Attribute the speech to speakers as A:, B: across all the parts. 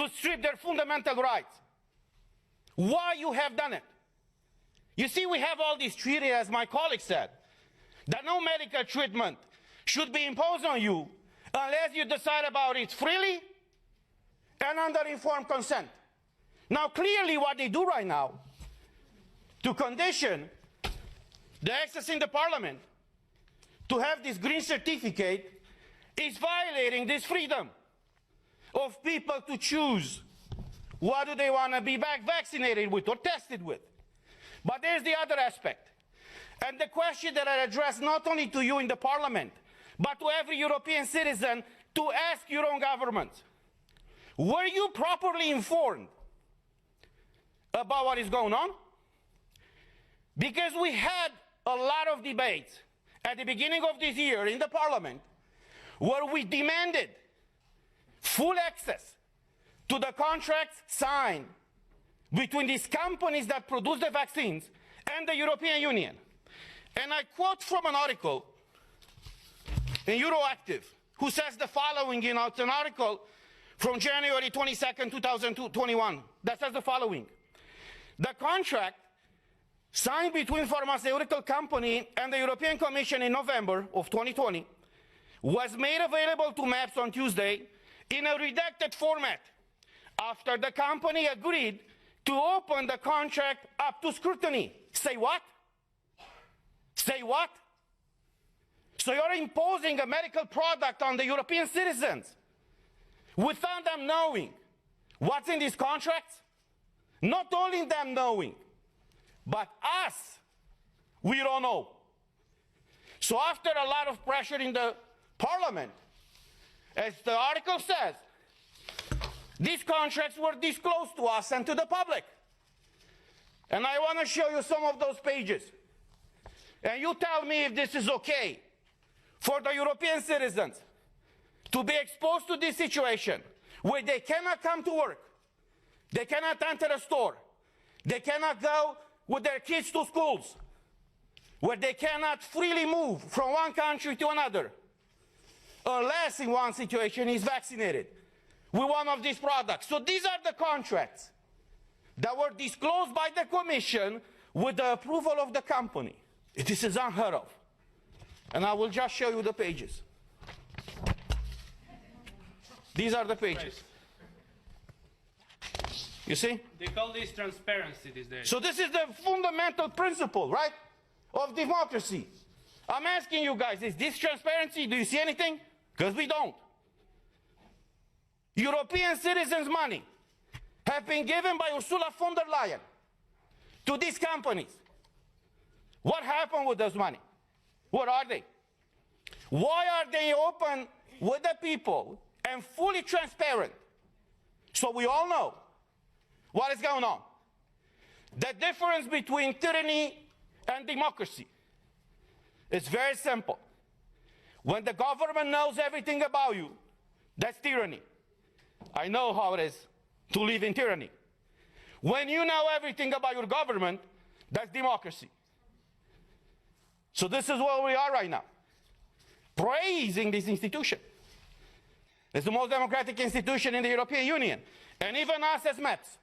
A: to strip their fundamental rights. Why you have done it? You see, we have all these treaties, as my colleague said, that no medical treatment should be imposed on you unless you decide about it freely and under informed consent. Now, clearly what they do right now to condition the access in the parliament to have this green certificate is violating this freedom of people to choose what do they want to be vaccinated with or tested with. But there's the other aspect. And the question that I address not only to you in the parliament, but to every European citizen, to ask your own government. Were you properly informed about what is going on? Because we had a lot of debates at the beginning of this year in the parliament where we demanded full access to the contracts signed between these companies that produce the vaccines and the European Union. And I quote from an article in Euroactive, who says the following, it's an article from January 22nd, 2021, that says the following. The contract signed between pharmaceutical company and the European Commission in November of 2020 was made available to MEPs on Tuesday in a redacted format after the company agreed to open the contract up to scrutiny. Say what? Say what? So you're imposing a medical product on the European citizens without them knowing what's in these contracts? Not only them knowing, but us, we don't know. So after a lot of pressure in the parliament, as the article says, these contracts were disclosed to us and to the public. And I want to show you some of those pages. And you tell me if this is okay for the European citizens to be exposed to this situation where they cannot come to work, they cannot enter a store, they cannot go with their kids to schools, where they cannot freely move from one country to another, unless in one situation is vaccinated with one of these products. So these are the contracts that were disclosed by the Commission with the approval of the company. This is unheard of. And I will just show you the pages. These are the pages. You see?
B: They call this transparency these days.
A: So this is the fundamental principle, right, of democracy. I'm asking you guys, is this transparency? Do you see anything? Because we don't. European citizens' money have been given by Ursula von der Leyen to these companies. What happened with those money? What are they? Why are they open with the people and fully transparent so we all know what is going on? The difference between tyranny and democracy is very simple. When the government knows everything about you, that's tyranny. I know how it is to live in tyranny. When you know everything about your government, that's democracy. So this is where we are right now, praising this institution. It's the most democratic institution in the European Union. And even us as MEPs,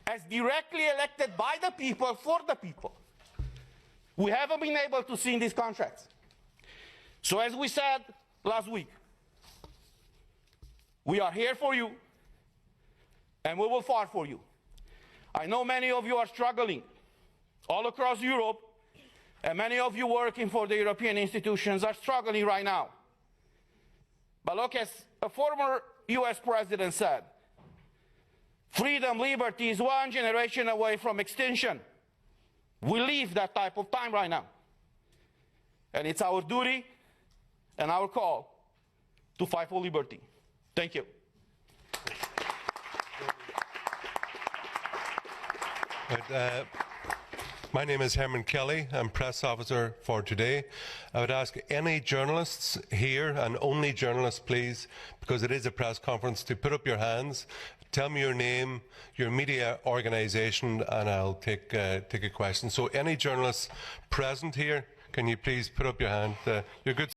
A: as directly elected by the people, for the people, we haven't been able to see in these contracts. So as we said last week, we are here for you, and we will fight for you. I know many of you are struggling all across Europe, and many of you working for the European institutions are struggling right now. But look, as a former US president said, freedom, liberty is one generation away from extinction. We live that type of time right now. And it's our duty and our call to fight for liberty. Thank you.
C: My name is Herman Kelly. I'm press officer for Today. I would ask any journalists here, and only journalists please, because it is a press conference, to put up your hands. Tell me your name, your media organisation, and I'll take a question. So any journalists present here, can you please put up your hand? You're good.